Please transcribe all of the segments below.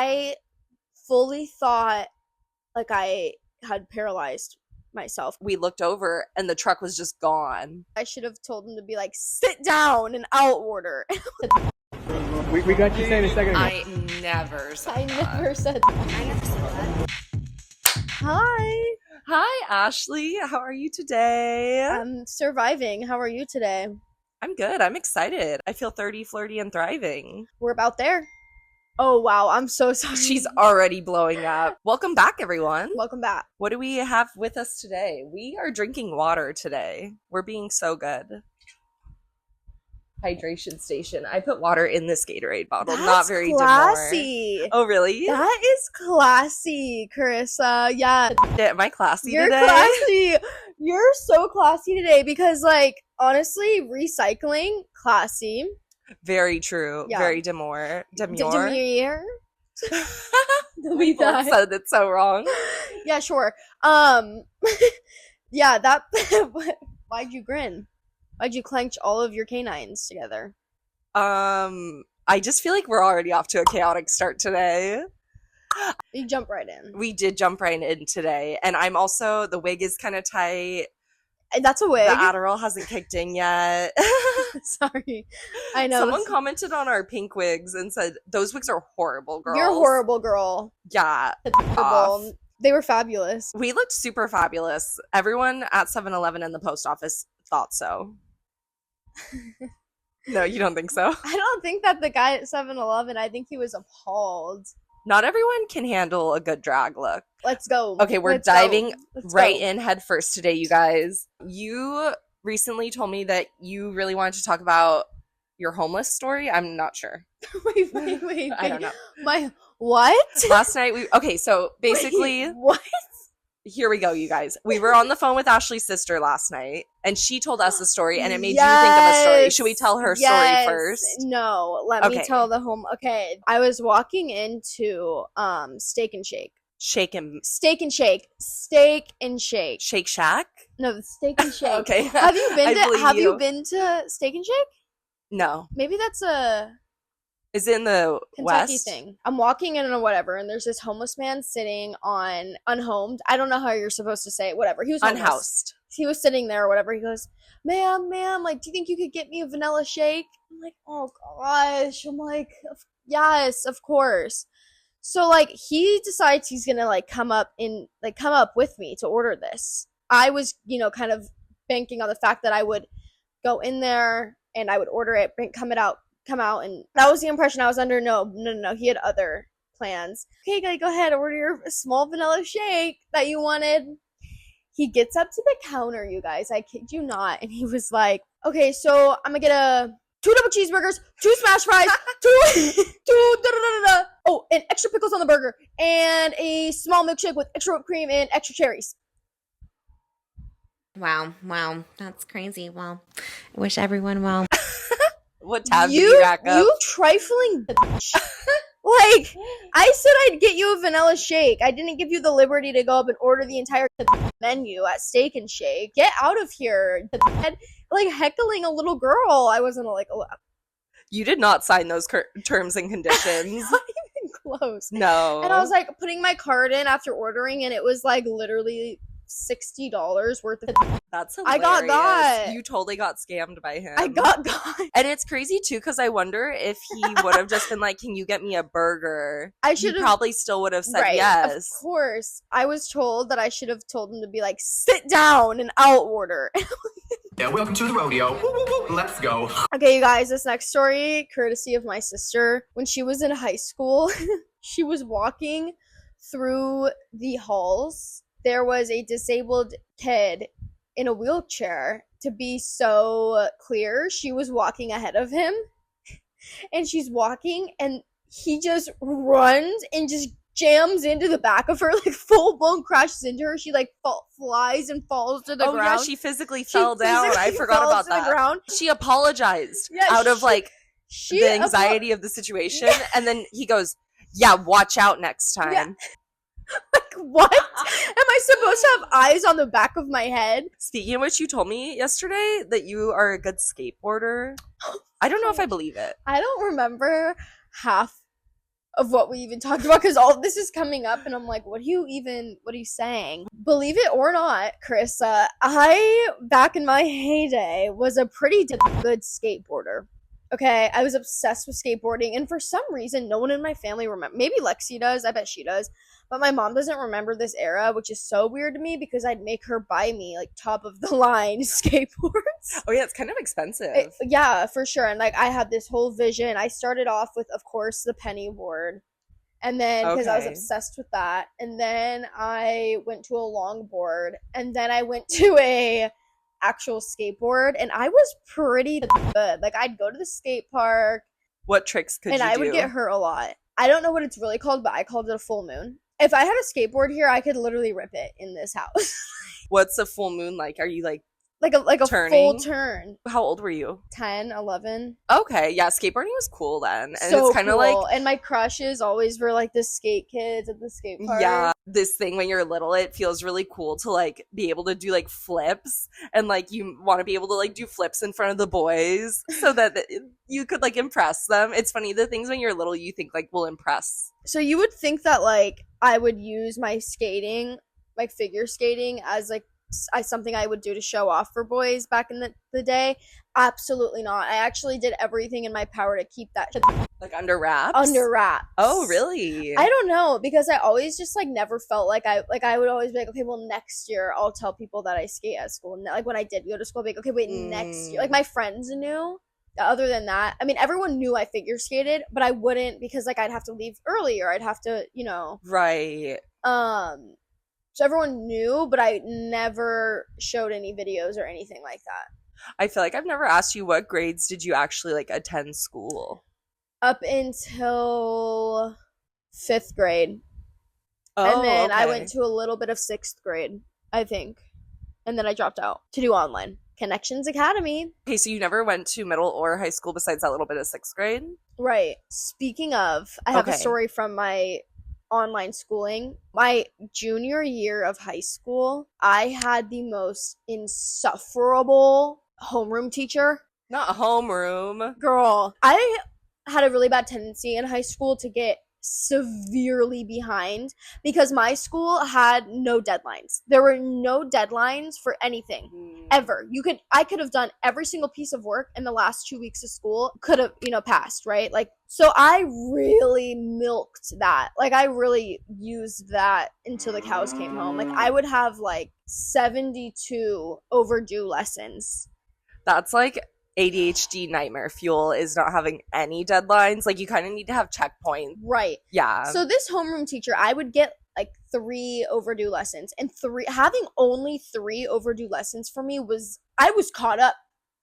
I fully thought like I had paralyzed myself. We looked over and the truck was just gone. I should have told him to be like, sit down and I'll order. We got you saying a second ago. I never said I that. never said that. Hi. Hi, Ashley. How are you today? I'm surviving. How are you today? I'm good. I'm excited. I feel 30, flirty, and thriving. We're about there. Oh, wow. I'm so sorry. She's already blowing up. Welcome back, everyone. Welcome back. What do we have with us today? We are drinking water today. We're being so good. Hydration station. I put water in this Gatorade bottle. That's Not very classy. Demore. Oh, really? That is classy, Carissa. Yeah. Am I classy You're today? classy. You're so classy today because, like, honestly, recycling, classy. Very true. Yeah. Very demure. Demure. Demure. We both said it so wrong. Yeah, sure. Yeah, that. Why'd you grin? Why'd you clench all of your canines together? I just feel like we're already off to a chaotic start today. You jump right in. We did jump right in today, and I'm also, the wig is kind of tight. That's a wig. The Adderall hasn't kicked in yet. Sorry. I know. Someone commented on our pink wigs and said, those wigs are horrible, girls. You're a horrible girl. Yeah. Horrible. They were fabulous. We looked super fabulous. Everyone at 7-Eleven and the post office thought so. No, you don't think so? I don't think that the guy at 7-Eleven, I think he was appalled. Not everyone can handle a good drag look. Let's go. Okay, we're Let's diving go. Let's right go. in head first today, you guys. You recently told me that you really wanted to talk about your homeless story. I'm not sure. Wait. I don't know. My what? Last night so basically, Wait, what? here we go, you guys. We were on the phone with Ashley's sister last night, and she told us a story, and it made you think of a story. Should we tell her story first? No, let me tell the home. Okay, I was walking into Steak and Shake. Steak and Shake. Shake Shack? No, the Steak and Shake. Okay. Have you been I believe you. you been to Steak and Shake? No. Maybe that's a Is it in the Kentucky West? thing. I'm walking in or whatever, and there's this homeless man sitting on unhomed. I don't know how you're supposed to say it. Whatever. He was homeless. Unhoused. He was sitting there or whatever. He goes, ma'am, like, do you think you could get me a vanilla shake? I'm like, oh gosh. I'm like, yes, of course. So like, he decides he's gonna like come up with me to order this. I was, kind of banking on the fact that I would go in there and I would order it, come out, and that was the impression I was under. No, he had other plans. Okay, go ahead, order your small vanilla shake that you wanted. He gets up to the counter, you guys, I kid you not, and he was like, okay, so I'm gonna get 2 double cheeseburgers, 2 smash fries, oh, and extra pickles on the burger, and a small milkshake with extra whipped cream and extra cherries. Wow, that's crazy. Well, I wish everyone well. What tab did you rack up? You trifling bitch. Like, I said I'd get you a vanilla shake. I didn't give you the liberty to go up and order the entire menu at Steak and Shake. Get out of here. Like, heckling a little girl. I wasn't like, oh. You did not sign those terms and conditions. Not even close. No. And I was like putting my card in after ordering, and it was like literally $60 worth of. That's hilarious. I got. You totally got scammed by him. I got. And it's crazy too, because I wonder if he would have just been like, "Can you get me a burger?" I should have probably still would have said right, yes. Of course. I was told that I should have told him to be like, sit down and I'll order. Yeah, welcome to the rodeo. Woo, woo, woo. Let's go. Okay, you guys, this next story, courtesy of my sister. When she was in high school, she was walking through the halls. There was a disabled kid in a wheelchair. To be so clear, she was walking ahead of him, and she's walking, and he just runs and just jams into the back of her, like full blown crashes into her. She like flies and falls to the ground. Oh yeah, she physically fell down. I forgot about that. Ground. She apologized out of like the anxiety of the situation, and then he goes, "Yeah, watch out next time." Yeah. Like, what? Am I supposed to have eyes on the back of my head? Speaking of which, you told me yesterday that you are a good skateboarder. I don't know if I believe it. I don't remember half of what we even talked about because all of this is coming up and I'm like, what are you saying? Believe it or not, Carissa, I, back in my heyday, was a pretty good skateboarder. Okay, I was obsessed with skateboarding, and for some reason, no one in my family remember. Maybe Lexi does, I bet she does, but my mom doesn't remember this era, which is so weird to me because I'd make her buy me like top of the line skateboards. Oh yeah, it's kind of expensive. Yeah, for sure. And like I had this whole vision. I started off with, of course, the penny board, and then because I was obsessed with that, and then I went to a longboard, and then I went to a actual skateboard, and I was pretty good. Like I'd go to the skate park. What tricks could you do? And I would get hurt a lot. I don't know what it's really called, but I called it a full moon. If I had a skateboard here, I could literally rip it in this house. What's a full moon like? Are you like a turning? Full turn? How old were you? 10, 11. Okay, yeah, skateboarding was cool then. And so it's kind of cool. like, and my crushes always were like the skate kids at the skate park. Yeah, this thing when you're little, it feels really cool to like be able to do like flips, and like you want to be able to like do flips in front of the boys so that you could like impress them. It's funny, the things when you're little you think like will impress. So you would think that like I would use my skating, like figure skating, as like something I would do to show off for boys back in the day. Absolutely not. I actually did everything in my power to keep that like under wraps. Oh, really? I don't know, because I always just like never felt like I would always be like, okay, well next year I'll tell people that I skate at school. And like when I did go to school, I'd be like, okay, wait, next year. Like my friends knew. Other than that, I mean, everyone knew I figure skated, but I wouldn't, because like I'd have to leave early, or I'd have to, Right. So everyone knew, but I never showed any videos or anything like that. I feel like I've never asked you, what grades did you actually like attend school? Up until 5th grade. Oh, and then okay. I went to a little bit of 6th grade, I think. And then I dropped out to do online. Connections Academy. Okay, so you never went to middle or high school besides that little bit of 6th grade? Right. Speaking of, I have a story from my online schooling. My junior year of high school, I had the most insufferable homeroom teacher. Not a homeroom. Girl, I had a really bad tendency in high school to get severely behind because my school had no deadlines. There were no deadlines for anything ever. I could have done every single piece of work in the last 2 weeks of school, could have, passed, right? Like, so I really milked that. Like, I really used that until the cows came home. Like, I would have like 72 overdue lessons. That's like ADHD nightmare fuel, is not having any deadlines. Like, you kind of need to have checkpoints. Right. Yeah. So this homeroom teacher, I would get like 3 overdue lessons, and having only 3 overdue lessons for me I was caught up.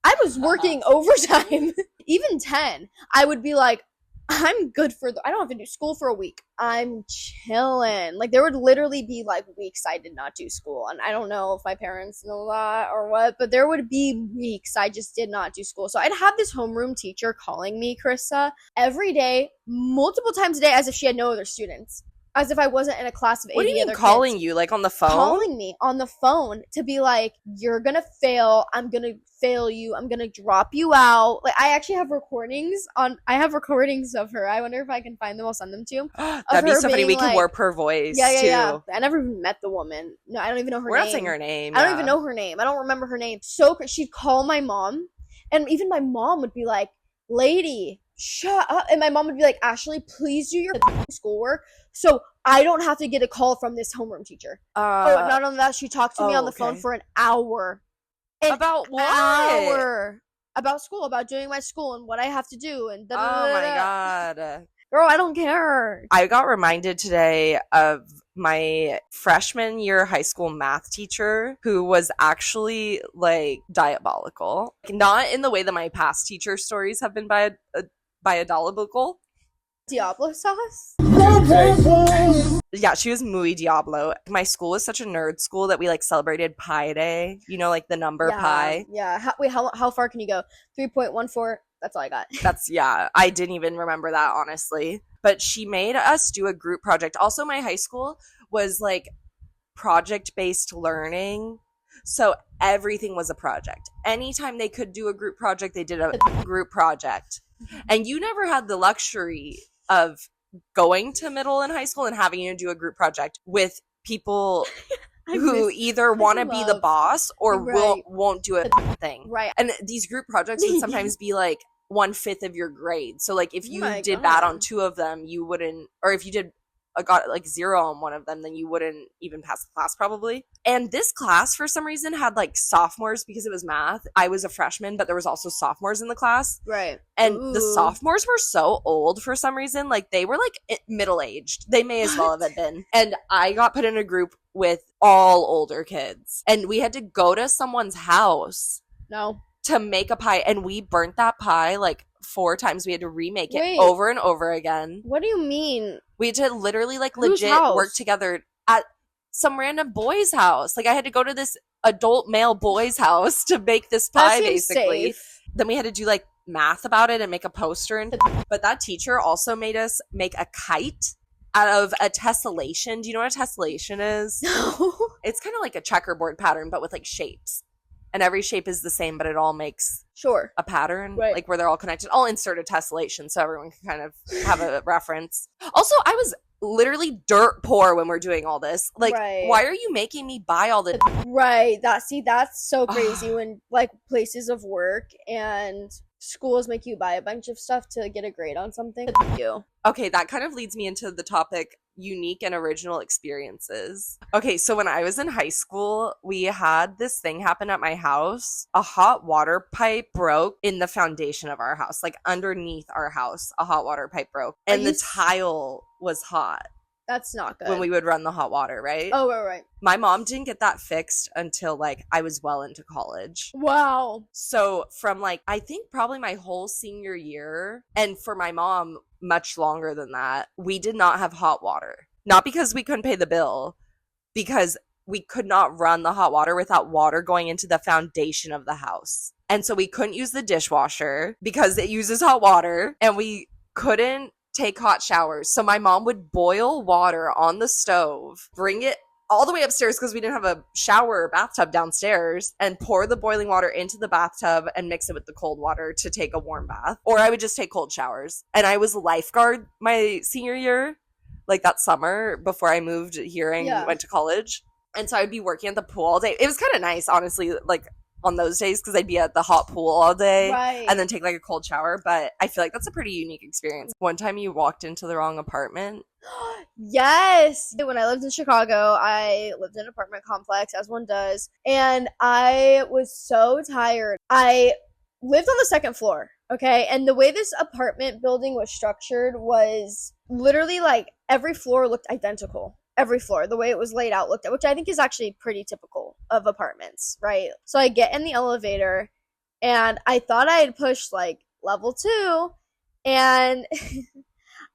I was working overtime. Even 10, I would be like, I'm good I don't have to do school for a week. I'm chilling. Like, there would literally be like weeks I did not do school. And I don't know if my parents know that or what, but there would be weeks I just did not do school. So I'd have this homeroom teacher calling me, Carissa, every day, multiple times a day, as if she had no other students. As if I wasn't in a class of 80 other kids. What do you mean calling you? Like on the phone? Calling me on the phone to be like, you're gonna fail. I'm gonna fail you. I'm gonna drop you out. Like, I actually have recordings of her. I wonder if I can find them. I'll send them to you. That'd be so funny. We could warp her voice, too. Yeah. I never even met the woman. No, I don't even know her name. We're not saying her name. I don't even know her name. I don't remember her name. So she'd call my mom, and even my mom would be like, lady, shut up. And my mom would be like, Ashley, please do your schoolwork so I don't have to get a call from this homeroom teacher. Not only that, she talked to me on the phone for an hour. About what? Hour. About school, about doing my school and what I have to do. And oh my God. Girl, I don't care. I got reminded today of my freshman year high school math teacher, who was actually like diabolical. Not in the way that my past teacher stories have been diabolical. Diablo sauce? Yeah, she was muy Diablo. My school was such a nerd school that we like celebrated Pi Day, like the number pi. Yeah. How far can you go? 3.14. That's all I got. I didn't even remember that, honestly. But she made us do a group project. Also, my high school was like project-based learning. So everything was a project. Anytime they could do a group project, they did a group project. And you never had the luxury of going to middle and high school and having to do a group project with people who either want to be the boss or won't do a thing. Right. And these group projects would sometimes be like 1/5 of your grade. So like if you My did God. bad on 2 of them, you wouldn't, or if you did got like 0 on 1 of them, then you wouldn't even pass the class probably. And this class for some reason had like sophomores because it was math. I was a freshman, but there was also sophomores in the class. Right. And the sophomores were so old for some reason. Like they were like middle-aged. They may as well have been. And I got put in a group with all older kids. And we had to go to someone's house to make a pie. And we burnt that pie like 4 times. We had to remake it over and over again. What do you mean? We had to literally like Whose legit house? work together at some random boy's house. Like I had to go to this adult male boy's house to make this pie basically. Safe. Then we had to do like math about it and make a poster. But that teacher also made us make a kite out of a tessellation. Do you know what a tessellation is? No. It's kind of like a checkerboard pattern, but with like shapes. And every shape is the same, but it all makes a pattern, like where they're all connected. I'll insert a tessellation so everyone can kind of have a reference. Also, I was literally dirt poor when we're doing all this. Like, why are you making me buy all the That's so crazy when like places of work and schools make you buy a bunch of stuff to get a grade on something. Okay, that kind of leads me into the topic unique and original experiences. Okay, so when I was in high school, we had this thing happen at my house. A hot water pipe broke in the foundation of our house, like underneath our house. A hot water pipe broke, and the tile was hot. That's not good. When we would run the hot water, right? Oh, right. My mom didn't get that fixed until like I was well into college. Wow. So from like, I think probably my whole senior year, and for my mom, much longer than that, we did not have hot water. Not because we couldn't pay the bill, because we could not run the hot water without water going into the foundation of the house. And so we couldn't use the dishwasher because it uses hot water, and we couldn't take hot showers. So my mom would boil water on the stove, bring it all the way upstairs because we didn't have a shower or bathtub downstairs, and pour the boiling water into the bathtub and mix it with the cold water to take a warm bath. Or I would just take cold showers. And I was lifeguard my senior year, like that summer before I moved here and went to college. And so I'd be working at the pool all day. It was kind of nice, honestly, like on those days, because I'd be at the hot pool all day and then take like a cold shower. But I feel like that's a pretty unique experience. One time you walked into the wrong apartment. Yes. When I lived in Chicago, I lived in an apartment complex, as one does, and I was so tired. I lived on the 2nd floor, okay? And the way this apartment building was structured was literally like every floor looked identical. Every floor, the way it was laid out looked at, which I think is actually pretty typical of apartments, right? So I get in the elevator, and I thought I had pushed like level 2, and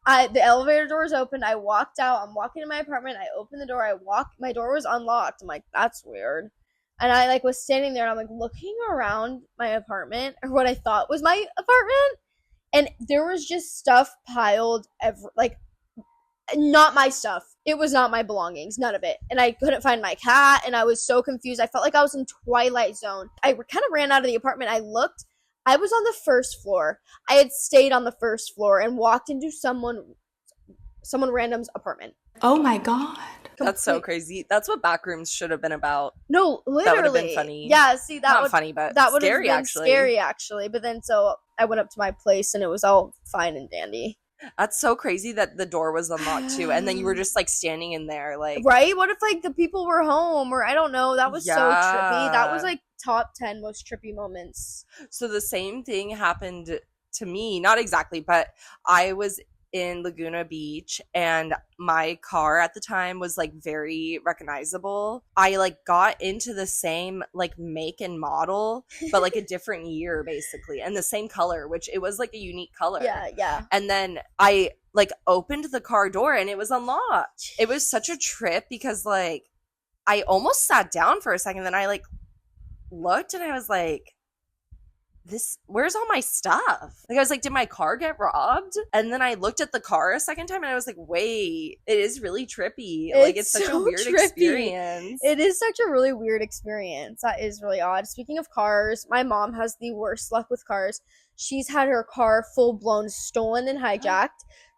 the elevator door is open. I walked out. I'm walking to my apartment. I opened the door. My door was unlocked. I'm like, that's weird. And I like was standing there, and I'm like looking around my apartment, or what I thought was my apartment, and there was just stuff piled not my stuff. It was not my belongings, none of it. And I couldn't find my cat, and I was so confused. I felt like I was in Twilight Zone. I kind of ran out of the apartment. I looked. I was on the 1st floor. I had stayed on the 1st floor and walked into someone random's apartment. Oh my God. That's so crazy. That's what Backrooms should have been about. No, literally. That would have been funny. Yeah, see, Not funny, but that would scary, have been actually. scary, actually. But then, so I went up to my place, and it was all fine and dandy. That's so crazy that the door was unlocked too, and then you were just like standing in there, like, right? What if like the people were home, or I don't know? That was so trippy. That was like top 10 most trippy moments. So the same thing happened to me, not exactly, but I was in Laguna Beach, and my car at the time was like very recognizable. I like got into the same like make and model, but like a different year basically, and the same color, which it was like a unique color. Yeah. And then I like opened the car door, and it was unlocked. It was such a trip because like I almost sat down for a second, then I like looked, and I was like, where's all my stuff? Like I was like, did my car get robbed? And then I looked at the car a second time, and I was like, wait, it is really trippy. Like it's such a weird experience. It is such a really weird experience. That is really odd. Speaking of cars, my mom has the worst luck with cars. She's had her car full blown stolen and hijacked.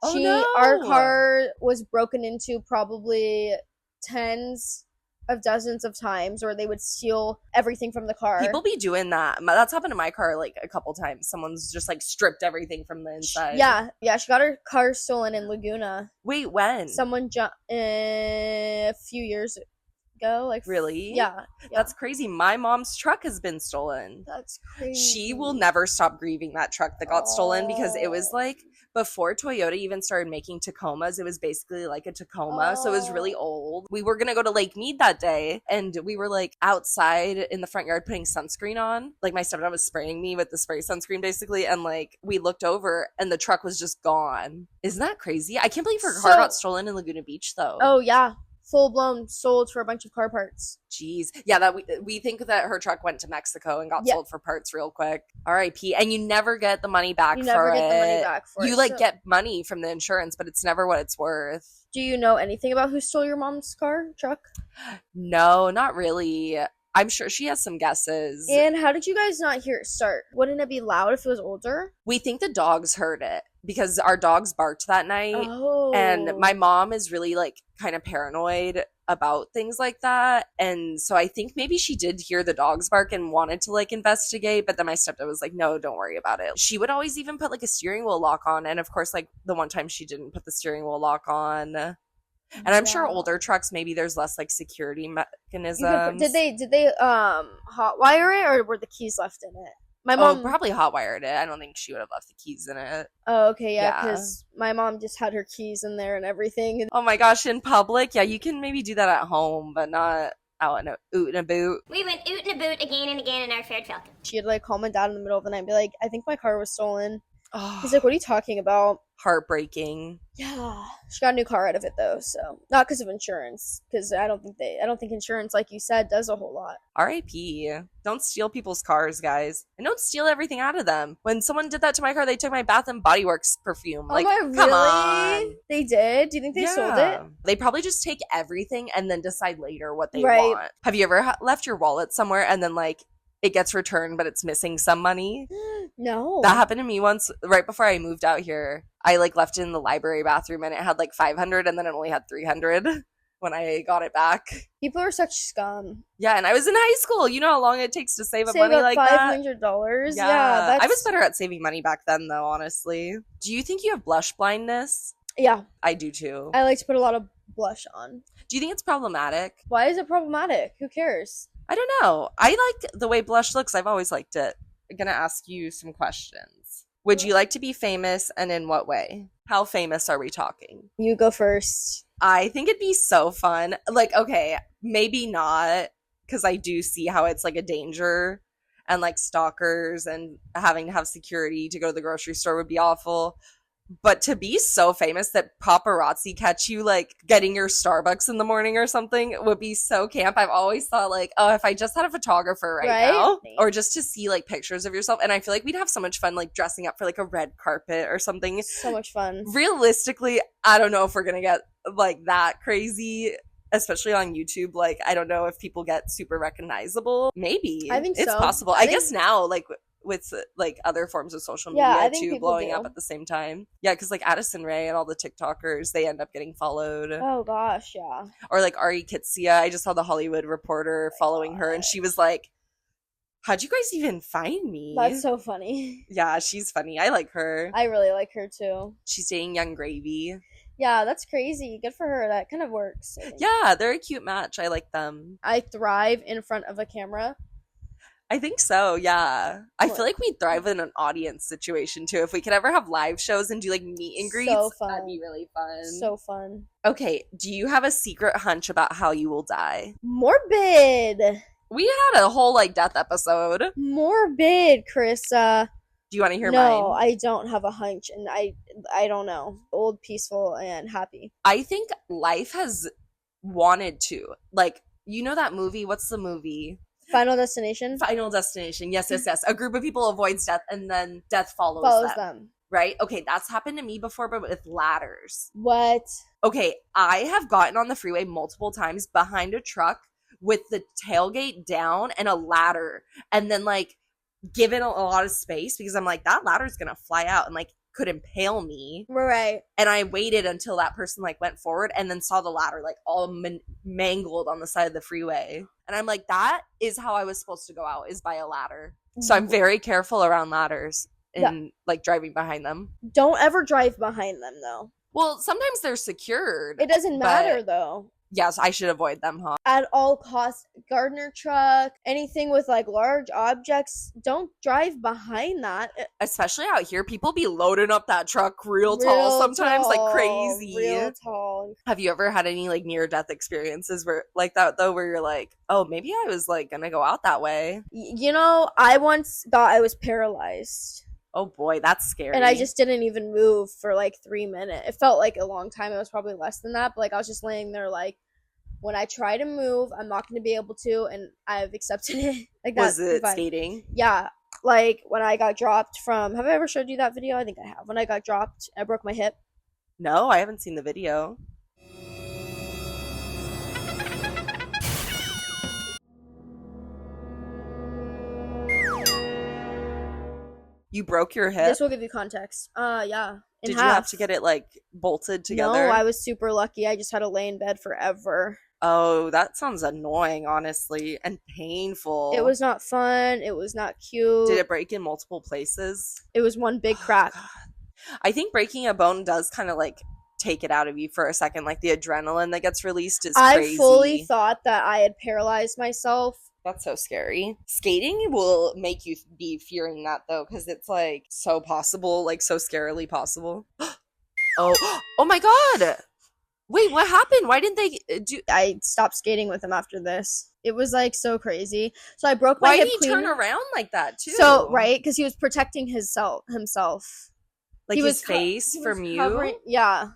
Oh, no. Our car was broken into probably tens of dozens of times, or they would steal everything from the car. People be doing that. That's happened to my car like a couple times. Someone's just like stripped everything from the inside. Yeah, she got her car stolen in Laguna. Wait, when? Someone a few years ago, like really? Yeah. That's crazy. My mom's truck has been stolen. That's crazy. She will never stop grieving that truck that got stolen, because it was like before Toyota even started making Tacomas. It was basically like a Tacoma, so it was really old. We were gonna go to Lake Mead that day, and we were like outside in the front yard putting sunscreen on. Like my stepdad was spraying me with the spray sunscreen basically, and like we looked over and the truck was just gone. Isn't that crazy? I can't believe her car got stolen in Laguna Beach though. Oh yeah. Full blown sold for a bunch of car parts. Jeez. Yeah, that we think that her truck went to Mexico and got sold for parts real quick. R.I.P. And you never get the money back for it. You never get the money back for it. You like get money from the insurance, but it's never what it's worth. Do you know anything about who stole your mom's truck? No, not really. I'm sure she has some guesses. And how did you guys not hear it start? Wouldn't it be loud if it was older? We think the dogs heard it because our dogs barked that night. Oh. And my mom is really like kind of paranoid about things like that. And so I think maybe she did hear the dogs bark and wanted to like investigate. But then my stepdad was like, no, don't worry about it. She would always even put like a steering wheel lock on. And of course, like the one time she didn't put the steering wheel lock on. And I'm sure older trucks, maybe there's less like security mechanisms. Did they hotwire it, or were the keys left in it? My mom probably hotwired it. I don't think she would have left the keys in it. Oh, okay, yeah, because my mom just had her keys in there and everything. Oh my gosh, in public? Yeah, you can maybe do that at home, but not out in a oot and a boot. We went oot and a boot again and again in our Ford Falcon. She'd like call my dad in the middle of the night and be like, I think my car was stolen. Oh. He's like, what are you talking about? Heartbreaking. Yeah, she got a new car out of it though, so not because of insurance, because I don't think insurance, like you said, does a whole lot. R.I.P. Don't steal people's cars, guys, and don't steal everything out of them. When someone did that to my car, they took my Bath and Body Works perfume. Like, really? Come on, they did? Do you think they sold it? They probably just take everything and then decide later what they want. Have you ever left your wallet somewhere and then like it gets returned, but it's missing some money? No. That happened to me once right before I moved out here. I like left it in the library bathroom and it had like 500 and then it only had 300 when I got it back. People are such scum. Yeah, and I was in high school. You know how long it takes to save up money like that? $500? Yeah. I was better at saving money back then though, honestly. Do you think you have blush blindness? Yeah. I do too. I like to put a lot of blush on. Do you think it's problematic? Why is it problematic? Who cares? I don't know. I like the way blush looks. I've always liked it. I'm going to ask you some questions. Would you like to be famous, and in what way? How famous are we talking? You go first. I think it'd be so fun. Like, okay, maybe not, because I do see how it's like a danger, and like stalkers and having to have security to go to the grocery store would be awful. But to be so famous that paparazzi catch you like getting your Starbucks in the morning or something would be so camp. I've always thought like, oh, if I just had a photographer right now, or just to see like pictures of yourself. And I feel like we'd have so much fun like dressing up for like a red carpet or something. So much fun. Realistically, I don't know if we're gonna get like that crazy, especially on YouTube. Like, I don't know if people get super recognizable. Maybe. I think it's possible. I guess now, like with like other forms of social media too blowing up at the same time. Yeah, because like Addison Rae and all the TikTokers, they end up getting followed. Oh gosh, yeah. Or like Ari Kitsia. I just saw the Hollywood Reporter following her, and she was like, how'd you guys even find me? That's so funny. Yeah, she's funny. I like her. I really like her too. She's dating Young Gravy. Yeah, that's crazy. Good for her. That kind of works. Yeah, they're a cute match. I like them. I thrive in front of a camera. I think so, yeah. I feel like we'd thrive in an audience situation too. If we could ever have live shows and do like meet and greets, so fun. That'd be really fun. So fun. Okay, do you have a secret hunch about how you will die? Morbid. We had a whole like death episode. Morbid, Carissa. Do you want to hear mine? No, I don't have a hunch, and I don't know. Old, peaceful, and happy. I think life has wanted to. Like, you know that movie? What's the movie? Final Destination? Final Destination. Yes. A group of people avoids death, and then death follows them. Right? Okay, that's happened to me before, but with ladders. What? Okay, I have gotten on the freeway multiple times behind a truck with the tailgate down and a ladder, and then like given a lot of space because I'm like, that ladder's gonna fly out and like could impale me. Right. And I waited until that person like went forward and then saw the ladder like all mangled on the side of the freeway. And I'm like, that is how I was supposed to go out, is by a ladder. So I'm very careful around ladders and like driving behind them. Don't ever drive behind them though. Well, sometimes they're secured. It doesn't matter though. Yes, I should avoid them, huh? At all costs, gardener truck, anything with like large objects, don't drive behind that. Especially out here, people be loading up that truck real tall sometimes, like crazy. Real tall. Have you ever had any like near death experiences where like that though, where you're like, oh, maybe I was like gonna go out that way? You know, I once thought I was paralyzed. Oh boy, that's scary. And I just didn't even move for like 3 minutes. It felt like a long time. It was probably less than that. But like I was just laying there like, when I try to move, I'm not going to be able to. And I've accepted it. Like that. Was it skating? Yeah. Like when I got dropped from, have I ever showed you that video? I think I have. When I got dropped, I broke my hip. No, I haven't seen the video. You broke your hip? This will give you context. Yeah. Did you have to get it like bolted together? No, I was super lucky. I just had to lay in bed forever. Oh, that sounds annoying, honestly, and painful. It was not fun. It was not cute. Did it break in multiple places? It was one big crack. I think breaking a bone does kind of like take it out of you for a second. Like the adrenaline that gets released is crazy. I fully thought that I had paralyzed myself. That's so scary. Skating will make you be fearing that though, because it's like so possible, like so scarily possible. Oh my god! Wait, what happened? Why didn't they do? I stopped skating with him after this. It was like so crazy. So I broke my Why hip did he turn around like that too? So right, because he was protecting himself. Like his face from you. Yeah.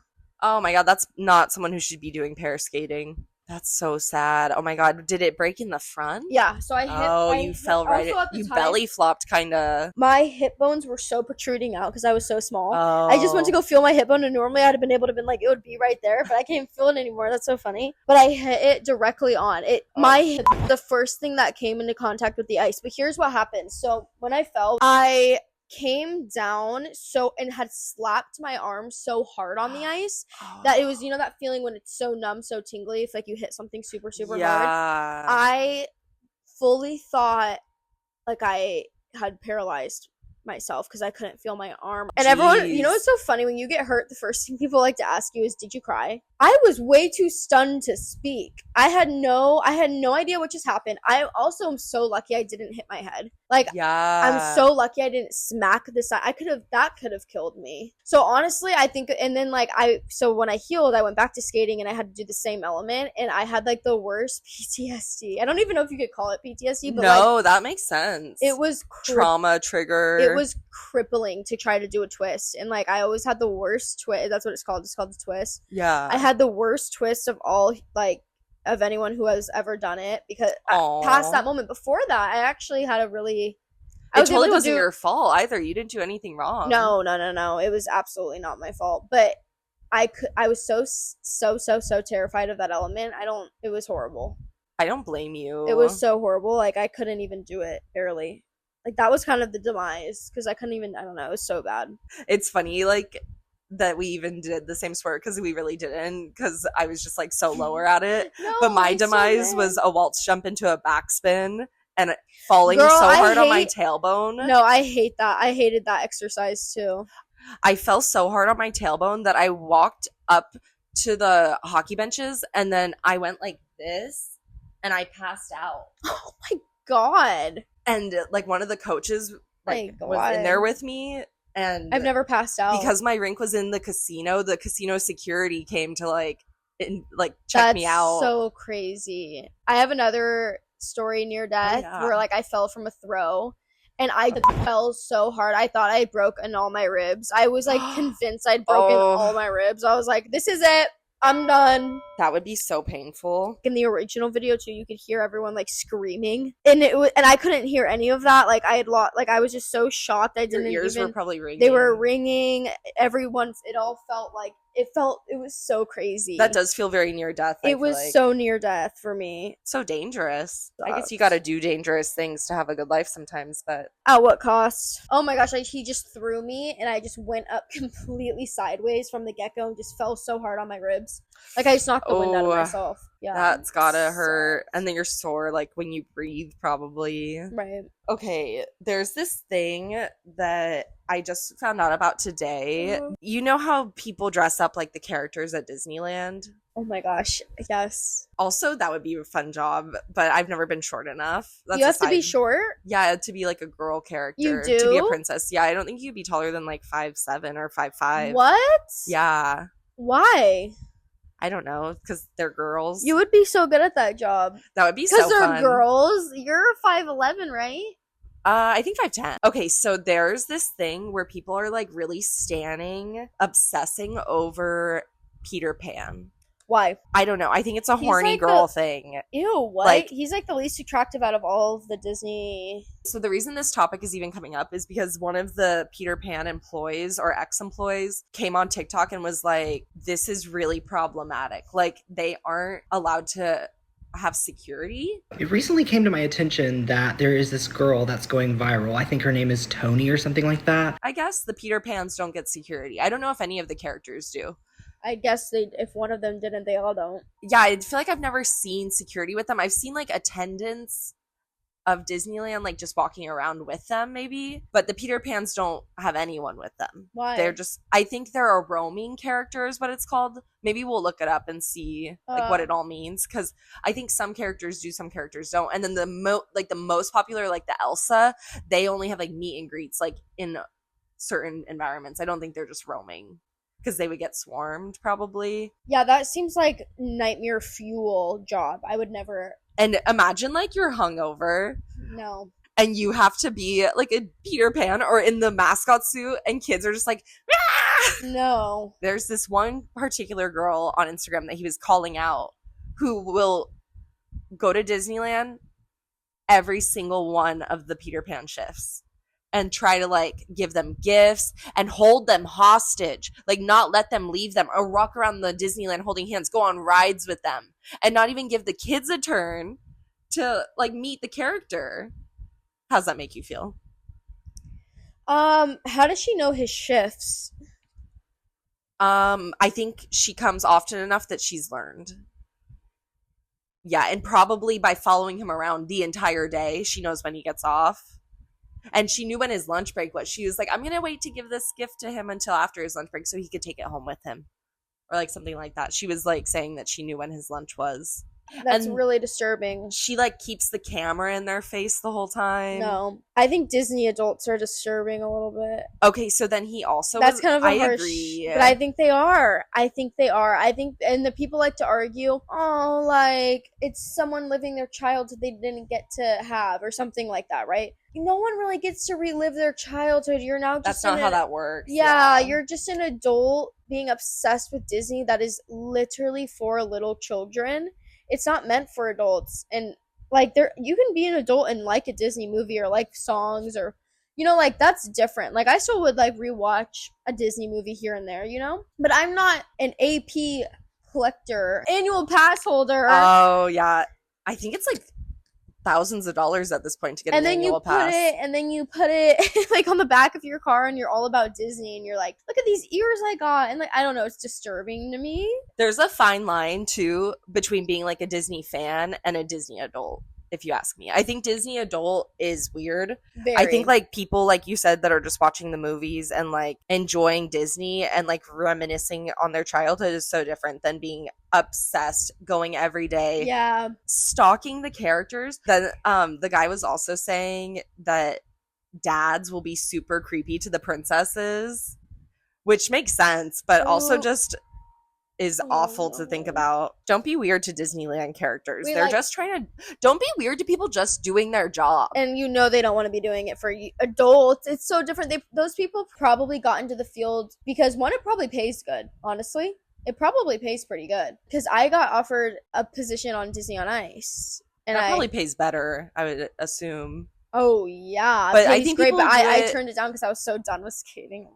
Oh my god, that's not someone who should be doing pair skating. That's so sad. Oh my god, did it break in the front? Yeah, so I hit. Oh, you fell right. You belly flopped, kind of. My hip bones were so protruding out because I was so small. Oh. I just went to go feel my hip bone, and normally I'd have been able to been like, it would be right there, but I can't even feel it anymore. That's so funny. But I hit it directly on it. My hip, the first thing that came into contact with the ice. But here's what happened. So when I fell, I came down and had slapped my arm so hard on the ice that it was, you know, that feeling when it's so numb, so tingly, if like you hit something super hard. I fully thought like I had paralyzed myself because I couldn't feel my arm. And everyone, you know, it's so funny when you get hurt, the first thing people like to ask you is, did you cry? I was way too stunned to speak. I had no idea what just happened. I also am so lucky I didn't hit my head. Like, I'm so lucky I didn't smack the side. That could have killed me. So honestly, I think, and then like so when I healed, I went back to skating and I had to do the same element, and I had like the worst PTSD. I don't even know if you could call it PTSD, but no, like, that makes sense. It was trauma trigger. It was crippling to try to do a twist, and like I always had the worst twist. That's what it's called. It's called the twist. Yeah, I had the worst twist of all, like, of anyone who has ever done it, because past that moment. Before that, I actually had a really. It totally wasn't your fault either. You didn't do anything wrong. No. It was absolutely not my fault. But I was so terrified of that element. It was horrible. I don't blame you. It was so horrible. Like I couldn't even do it, barely. Like that was kind of the demise because I couldn't even. I don't know. It was so bad. It's funny, like, that we even did the same sport because we really didn't, because I was just like so lower at it. No, but my demise was a waltz jump into a backspin and falling so hard on my tailbone. No, I hate that. I hated that exercise too. I fell so hard on my tailbone that I walked up to the hockey benches and then I went like this and I passed out. Oh my god. And like one of the coaches like was in there with me, and I've never passed out because my rink was in the casino. The casino security came to check me out. So crazy. I have another story near death where like I fell from a throw and I fell so hard I thought I had broken all my ribs. I was like convinced I'd broken all my ribs. I was like, this is it, I'm done. That would be so painful. In the original video too, you could hear everyone like screaming, and I couldn't hear any of that. Like I had I was just so shocked. I didn't. Your ears even, were probably ringing. They were ringing. Everyone. It all felt like it was so crazy. That does feel very near death. It was so near death for me. so dangerous. I guess you Sucks. got to do dangerous things to have a good life sometimes, but At what cost? Oh my gosh, like he just threw me and I just went up completely sideways from the get-go and just fell so hard on my ribs. Like I just knocked the wind out of myself. Yeah. that's gotta hurt. And then you're sore like when you breathe probably. Right. Okay, there's this thing that I just found out about today. You know how people dress up like the characters at Disneyland? Oh my gosh, yes. Also, that would be a fun job, but I've never been short enough. You have to be short? Yeah, to be like a girl character. You do? To be a princess. Yeah, I don't think you'd be taller than like 5'7" or 5'5". What? Yeah. Why? I don't know, because they're girls. You would be so good at that job. That would be so Because fun. they're girls. You're 5'11", right? I think 5'10". Okay, so there's this thing where people are like really obsessing over Peter Pan. Why? I don't know. I think it's a He's horny like girl thing. Ew, what? Like- He's like the least attractive out of all of the Disney. So the reason this topic is even coming up is because one of the Peter Pan employees or ex-employees came on TikTok and was like, this is really problematic. Like, they aren't allowed to have security. It recently came to my attention that there is this girl that's going viral. I think her name is Tony or something like that. I guess the Peter Pans don't get security. I don't know if any of the characters do. I guess if one of them didn't, they all don't. Yeah, I feel like I've never seen security with them. I've seen like attendants of Disneyland, like just walking around with them maybe, but the Peter Pans don't have anyone with them. Why? They're just, I think they're a roaming character is what it's called. Maybe we'll look it up and see like what it all means, because I think some characters do, some characters don't. And then the most popular, like the Elsa, they only have like meet and greets like in certain environments. I don't think they're just roaming, because they would get swarmed probably. Yeah, that seems like nightmare fuel job. I would never. And imagine like you're hungover No. and you have to be like a Peter Pan or in the mascot suit, and kids are just like, ah! No. There's this one particular girl on Instagram that he was calling out who will go to Disneyland every single one of the Peter Pan shifts and try to like give them gifts and hold them hostage, like not let them leave them, or walk around the Disneyland holding hands, go on rides with them, and not even give the kids a turn to like meet the character. How's that make you feel? How does she know his shifts? I think she comes often enough that she's learned. Yeah, and probably by following him around the entire day, she knows when he gets off. And she knew when his lunch break was. She was like, I'm going to wait to give this gift to him until after his lunch break so he could take it home with him. Or like something like that. She was like saying that she knew when his lunch was. That's And really disturbing. she like keeps the camera in their face the whole time. No. I think Disney adults are disturbing a little bit. Okay, so then he also That's kind of a I harsh, agree. but I think they are. I think, and the people like to argue, oh, like, it's someone living their childhood they didn't get to have, or something like that, right? No one really gets to relive their childhood. You're now just That's not how that works. Yeah, you're just an adult being obsessed with Disney that is literally for little children. It's not meant for adults. And like you can be an adult and like a Disney movie or like songs, or like that's different. Like I still would like rewatch a Disney movie here and there, but I'm not an AP collector, annual pass holder. Oh yeah, I think it's like thousands of dollars at this point to get an annual pass. And then you put it like on the back of your car, and you're all about Disney, and you're like, look at these ears I got, and like I don't know, it's disturbing to me. There's a fine line too between being like a Disney fan and a Disney adult, if you ask me. I think Disney adult is weird. Very. I think like people like you said that are just watching the movies and like enjoying Disney and like reminiscing on their childhood is so different than being obsessed, going every day, yeah, stalking the characters. Then the guy was also saying that dads will be super creepy to the princesses, which makes sense, but also just is awful to think about. Don't be weird to Disneyland characters. They're just trying to. Don't be weird to people just doing their job. And they don't want to be doing it for adults. It's so different. Those people probably got into the field because one, it probably pays good. Honestly, it probably pays pretty good. Because I got offered a position on Disney on Ice, and that probably pays better, I would assume. Oh yeah, but it I pays think great. people But I turned it down because I was so done with skating.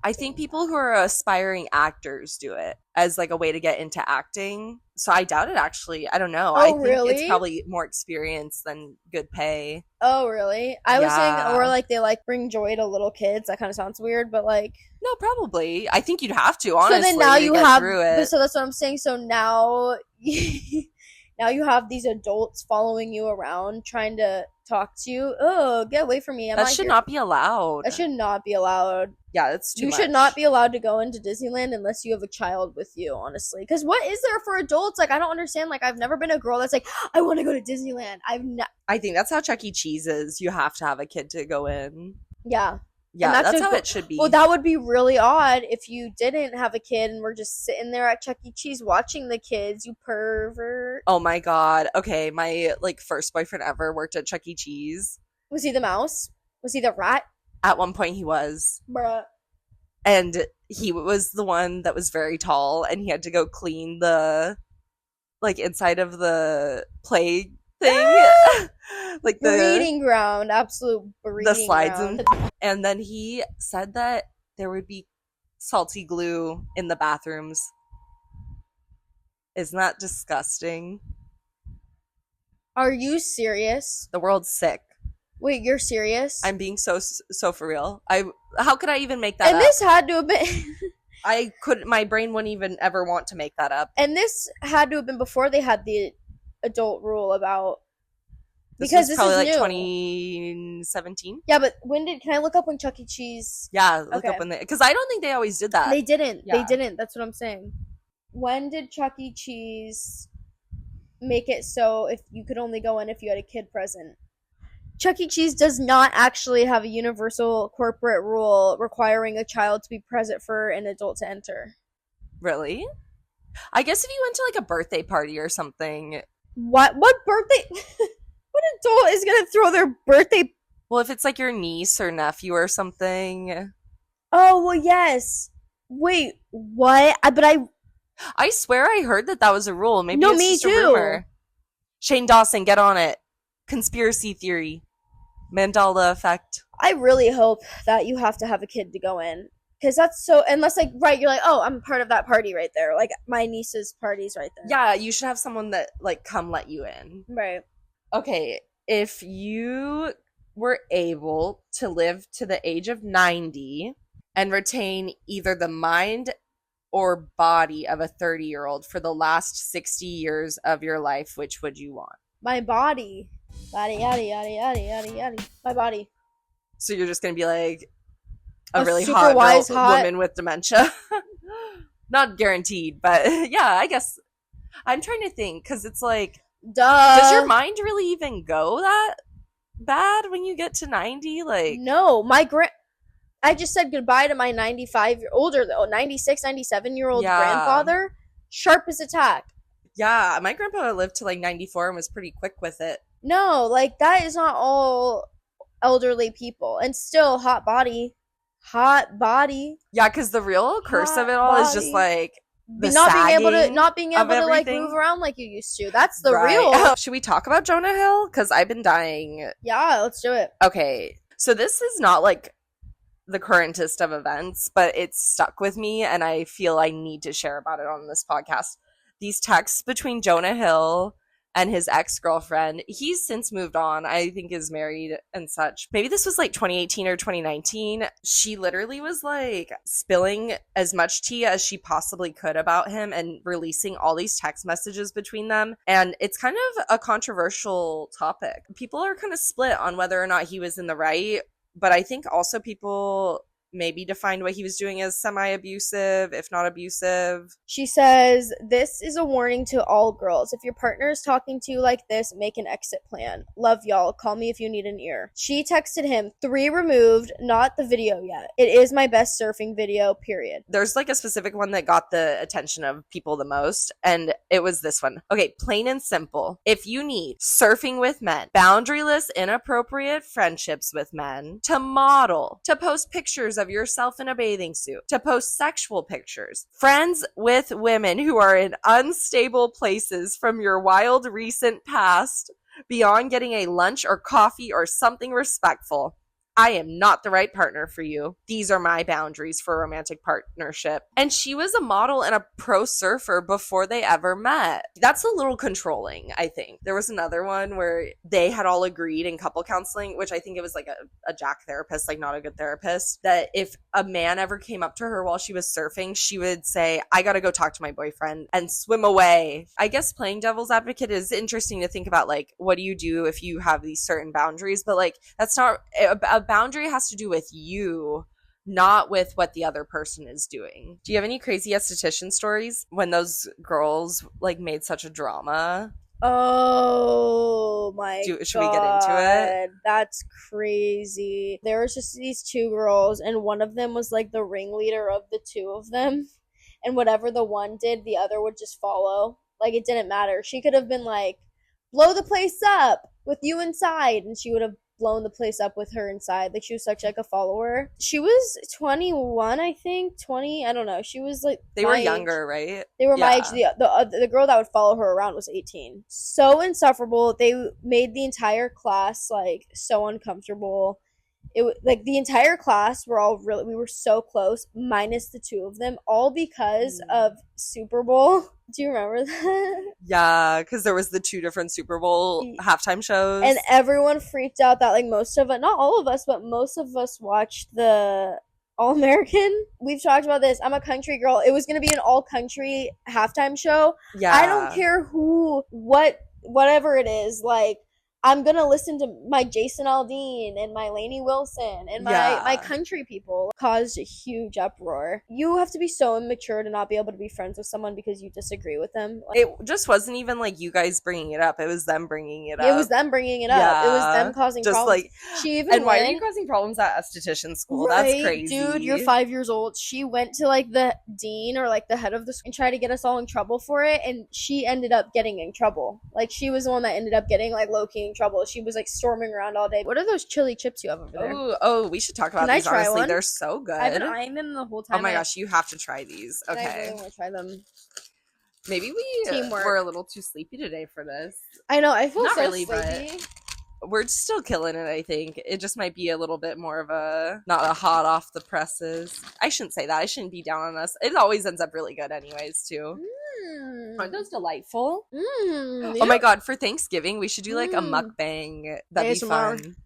I think people who are aspiring actors do it as like a way to get into acting. So I doubt it actually. I don't know. Oh, I think really? it's probably more experience than good pay. Oh, really? I was saying, Yeah. or like they like bring joy to little kids. That kind of sounds weird, but like. No, probably. I think you'd have to, honestly. So then now to you get have. through it. So that's what I'm saying. So now, now you have these adults following you around, trying to talk to you. Oh, get away from me! That should not be allowed. That should not be allowed. Yeah, that's too You much. should not be allowed to go into Disneyland unless you have a child with you, honestly. Because what is there for adults? Like, I don't understand. Like, I've never been a girl that's like, I want to go to Disneyland. I think that's how Chuck E. Cheese is. You have to have a kid to go in. Yeah. Yeah, And that's a how cool- it should be. Well, that would be really odd if you didn't have a kid and were just sitting there at Chuck E. Cheese watching the kids, you pervert. Oh my god. Okay, my like first boyfriend ever worked at Chuck E. Cheese. Was he the mouse? Was he the rat? At one point he was. Bruh. And he was the one that was very tall and he had to go clean the like inside of the play thing. Like the Breeding ground. Absolute breeding slides ground. and then he said that there would be salty glue in the bathrooms. Isn't that disgusting? Are you serious? The world's sick. Wait, you're serious? I'm being so for real. How could I even make that and up? this had to have been My brain wouldn't even ever want to make that up. and this had to have been before they had the adult rule about This because was this probably is like new. 2017. Yeah, but can I look up when Chuck E. Cheese Yeah, look Okay. up when because I don't think they always did that. They didn't. Yeah. They didn't. That's what I'm saying. When did Chuck E. Cheese make it so if you could only go in if you had a kid present? Chuck E. Cheese does not actually have a universal corporate rule requiring a child to be present for an adult to enter. Really? I guess if you went to like a birthday party or something. What birthday? What adult is gonna throw their birthday? Well, if it's like your niece or nephew or something. Oh well, yes. Wait, what? I swear I heard that was a rule. Maybe No, it's me just a too. rumor. Shane Dawson, get on it. Conspiracy theory. Mandela effect. I really hope that you have to have a kid to go in. Because that's so, unless like, right, you're like, oh, I'm part of that party right there. Like, my niece's party's right there. Yeah, you should have someone that like come let you in. Right. Okay, if you were able to live to the age of 90 and retain either the mind or body of a 30-year-old for the last 60 years of your life, which would you want? My body. Body, yaddy, yaddy, yaddy, yaddy, yaddy. My body. So you're just gonna be like a A really super hot, wise, hot- woman with dementia. Not guaranteed, but yeah, I guess. I'm trying to think because it's like, Duh. does your mind really even go that bad when you get to 90? Like, No, I just said goodbye to my 95 year older though, 96, 97-year-old Yeah. grandfather. Sharp as a tack. yeah, my grandpa lived to like 94 and was pretty quick with it. No, like that is not all elderly people. And still hot body. Hot body. Yeah, because the real curse of Hot it all is just body. like the not being able to sagging of like everything. move around like you used to. That's the Right. real. Should we talk about Jonah Hill? Because I've been dying. Yeah, let's do it. Okay, so this is not like the currentest of events, but it's stuck with me and I feel I need to share about it on this podcast. These texts between Jonah Hill and his ex-girlfriend. He's since moved on. I think is married and such. Maybe this was like 2018 or 2019. She literally was like spilling as much tea as she possibly could about him and releasing all these text messages between them. And it's kind of a controversial topic. People are kind of split on whether or not he was in the right, but I think also people maybe defined what he was doing as semi-abusive, if not abusive. She says, "This is a warning to all girls. If your partner is talking to you like this, make an exit plan. Love y'all. Call me if you need an ear." She texted him, 3 removed, not the video yet. It is my best surfing video, period. There's like a specific one that got the attention of people the most, and it was this one. Okay, plain and simple. If you need surfing with men, boundaryless, inappropriate friendships with men, to model, to post pictures of yourself in a bathing suit, to post sexual pictures, friends with women who are in unstable places from your wild recent past, beyond getting a lunch or coffee or something respectful, I am not the right partner for you. These are my boundaries for a romantic partnership. And she was a model and a pro surfer before they ever met. That's a little controlling, I think. There was another one where they had all agreed in couple counseling, which I think it was like a jack therapist, like not a good therapist, that if a man ever came up to her while she was surfing, she would say, I gotta go talk to my boyfriend, and swim away. I guess playing devil's advocate is interesting to think about, like, what do you do if you have these certain boundaries? But like, that's not a boundary. Has to do with you, not with what the other person is doing. Do you have any crazy esthetician stories when those girls like made such a drama? Oh my god. Should we get into it? That's crazy. There was just these two girls, and one of them was like the ringleader of the two of them. And whatever the one did, the other would just follow. Like, it didn't matter. She could have been like, blow the place up with you inside, and she would have blown the place up with her inside. Like, she was such like a follower. She was 21, I think. 20, I don't know. She was like they were younger, right? They were my age. The girl that would follow her around was 18. So insufferable. They made the entire class like so uncomfortable. Like the entire class we were so close, minus the two of them, all because of Super Bowl. Do you remember that? Yeah, because there was the two different Super Bowl halftime shows, and everyone freaked out that like most of it, not all of us, but most of us watched the All-American. We've talked about this. I'm a country girl. It was gonna be an all-country halftime show. Yeah, I don't care whatever it is, like, I'm gonna listen to my Jason Aldean and my Lainey Wilson and my country people. Caused a huge uproar. You have to be so immature to not be able to be friends with someone because you disagree with them. Like, it just wasn't even like you guys bringing it up. It was them bringing it up. It was them bringing it up. Yeah. It was them causing just problems. Like, she even and why are you causing problems at esthetician school? Right, that's crazy, dude. You're 5 years old. She went to like the dean or like the head of the school and tried to get us all in trouble for it, and she ended up getting in trouble. Like, she was the one that ended up getting like low-key in trouble. She was like storming around all day. What are those chili chips you have over there? Oh, we should talk about these. Honestly, they're so good. I've been eyeing them the whole time. Oh my gosh, you have to try these. Okay, I really want to try them. Maybe we Teamwork. were a little too sleepy today for this. I know. I feel Not so really, sleepy. but we're still killing it. I think it just might be a little bit more of not a hot off the presses. I shouldn't say that. I shouldn't be down on us. It always ends up really good, anyways. Too. Aren't those delightful? Oh my god, for Thanksgiving, we should do like a mukbang. That'd be ASMR. fun.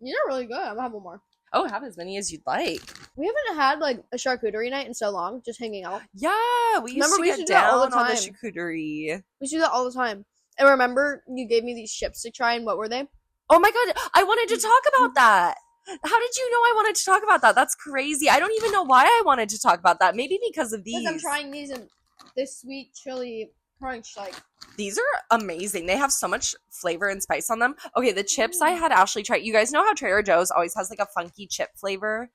You're really good. I'm gonna have one more. Oh, have as many as you'd like. We haven't had like a charcuterie night in so long, just hanging out. Yeah, we used Remember, to we get used to do that all down the on the time. charcuterie. We do that all the time. And remember, you gave me these chips to try, and what were they? Oh my god, I wanted to talk about that. How did you know I wanted to talk about that? That's crazy. I don't even know why I wanted to talk about that. Maybe because of these. Because I'm trying these and this sweet chili crunch, like. These are amazing. They have so much flavor and spice on them. Okay, the chips I had Ashley try. You guys know how Trader Joe's always has like a funky chip flavor?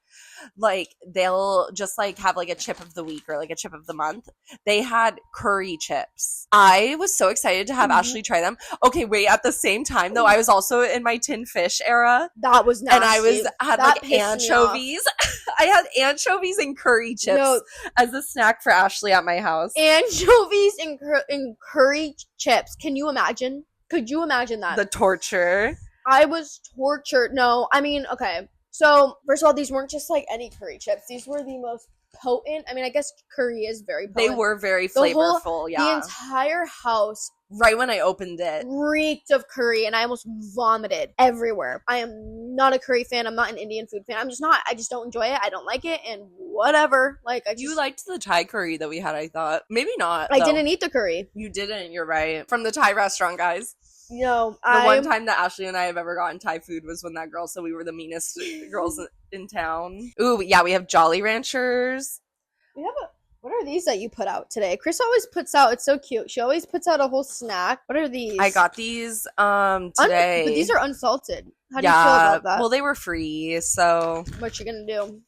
Like, they'll just like have like a chip of the week or like a chip of the month. They had curry chips. I was so excited to have Ashley try them. Okay, wait, at the same time though, I was also in my tin fish era. That was nasty. And I had that like anchovies. I had anchovies and curry chips as a snack for Ashley at my house. Anchovies and curry chips. Can you imagine? Could you imagine that? The torture. I was tortured. No, I mean, okay. So, first of all, these weren't just like any curry chips. These were the most potent. I mean, I guess curry is very potent. They were very flavorful, The entire house, right when I opened it, reeked of curry, and I almost vomited everywhere. I am not a curry fan. I'm not an Indian food fan. I'm just not. I just don't enjoy it. I don't like it, and whatever. Like, you liked the Thai curry that we had, I thought. Maybe not. I didn't eat the curry. You didn't, you're right. From the Thai restaurant, guys. You know, the one time that Ashley and I have ever gotten Thai food was when that girl said we were the meanest girls in town. Ooh, yeah, we have Jolly Ranchers. We have what are these that you put out today? Chris always puts out, it's so cute. She always puts out a whole snack. What are these? I got these today. But these are unsalted. How do you feel about that? Well, they were free, so. What you gonna do?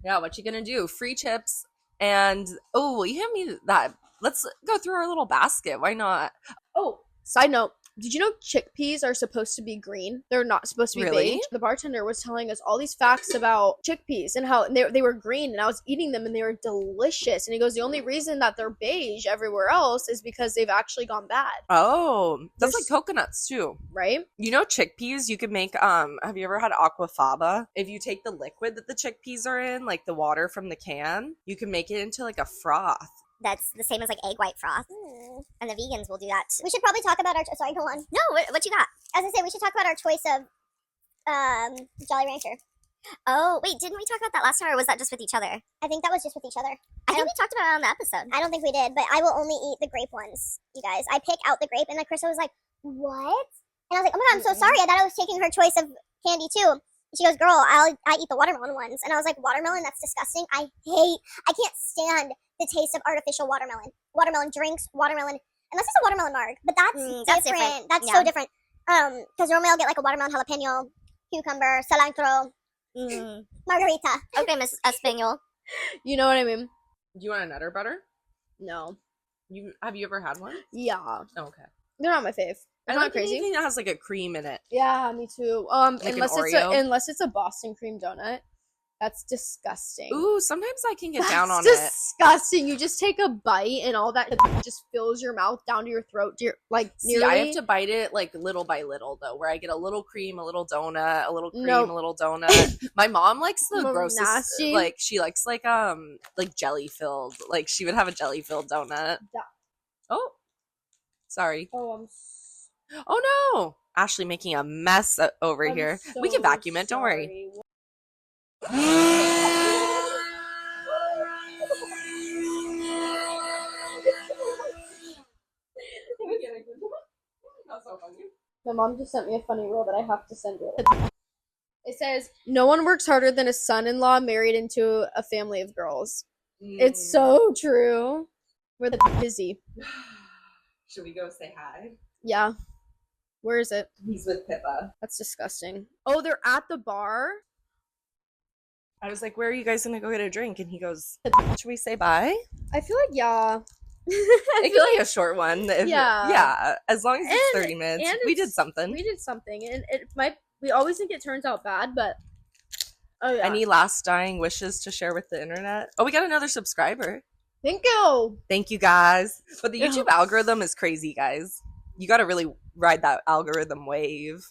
Yeah, what you gonna do? Free chips. And, oh, will you hand me that? Let's go through our little basket. Why not? Oh, side note. Did you know chickpeas are supposed to be green? They're not supposed to be Really? beige. The bartender was telling us all these facts about chickpeas and how they were green, and I was eating them and they were delicious. And he goes, the only reason that they're beige everywhere else is because they've actually gone bad, Oh, that's There's- like coconuts too. right? You know chickpeas, you could make have you ever had aquafaba? If you take the liquid that the chickpeas are in, like the water from the can, you can make it into like a froth. That's the same as like egg white froth. And the vegans will do that. We should probably talk about our. Sorry, go on. No, what you got? As I say, we should talk about our choice of Jolly Rancher. Oh, wait, didn't we talk about that last time, or was that just with each other? I think that was just with each other. I think we talked about it on the episode. I don't think we did, but I will only eat the grape ones, you guys. I pick out the grape, and then Krista was like, "What?" And I was like, "Oh my god, I'm so sorry. I thought I was taking her choice of candy too." She goes, "Girl, I eat the watermelon ones," and I was like, "Watermelon? That's disgusting. I can't stand the taste of artificial watermelon. Watermelon drinks, watermelon, unless it's a watermelon marg, but that's different. That's so different. Because normally I'll get like a watermelon jalapeno, cucumber, cilantro, margarita. Okay, Miss Espanol. You know what I mean? Do you want a nutter butter? No. Have you ever had one? Yeah. Oh, okay. They're not my fave. I They're not like crazy. anything that has like a cream in it. Yeah, me too. Like an Unless it's a Boston cream donut. That's disgusting. Ooh, sometimes I can get That's down on it. disgusting. You just take a bite and all that just fills your mouth down to your throat. See, I have to bite it like little by little though, where I get a little cream, a little donut, a little cream, Nope. a little donut. My mom likes the More grossest, nasty. like she likes like jelly filled. Like she would have a jelly filled donut. Yeah. Oh, sorry. Oh, Oh no, Ashley making a mess over here. We can vacuum it. Don't worry. My mom just sent me a funny rule that I have to send you. It says, no one works harder than a son-in-law married into a family of girls. It's so true. We're the busy. Should we go say hi? Yeah. Where is it? He's with Pippa. That's disgusting. Oh, they're at the bar? I was like, where are you guys gonna go get a drink? And he goes, should we say bye? I feel like, yeah. It could be a short one. Yeah. Yeah. As long as it's And- 30 minutes. and We it's- did something. We did something. And it might, we always think it turns out bad, but. Oh, yeah. Any last dying wishes to share with the internet? Oh, we got another subscriber. Thank you. Thank you guys. But the Yeah. YouTube algorithm is crazy, guys. You got to really ride that algorithm wave.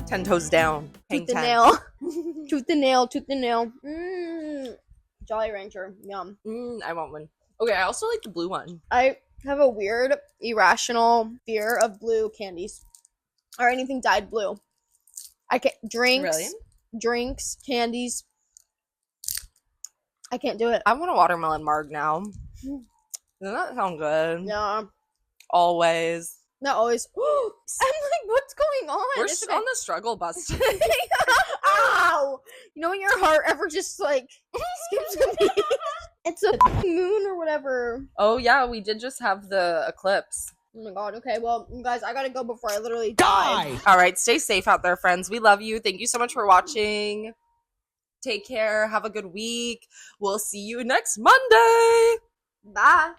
10 toes down. Hang Tooth the 10. nail. Tooth the nail. Tooth the nail. Jolly Rancher. Yum. I want one. Okay, I also like the blue one. I have a weird, irrational fear of blue candies or anything dyed blue. I can't drinks, candies. I can't do it. I want a watermelon marg now. Doesn't that sound good? Yeah, Always. not always. I'm like, what's going on? We're Isn't on it- the struggle bus. Ow! You know when your heart ever just like skips a beat? It's a moon or whatever. Oh, yeah, we did just have the eclipse. Oh my god. Okay, well, you guys, I gotta go before I literally die. All right, stay safe out there, friends. We love you. Thank you so much for watching. Take care. Have a good week. We'll see you next Monday. Bye.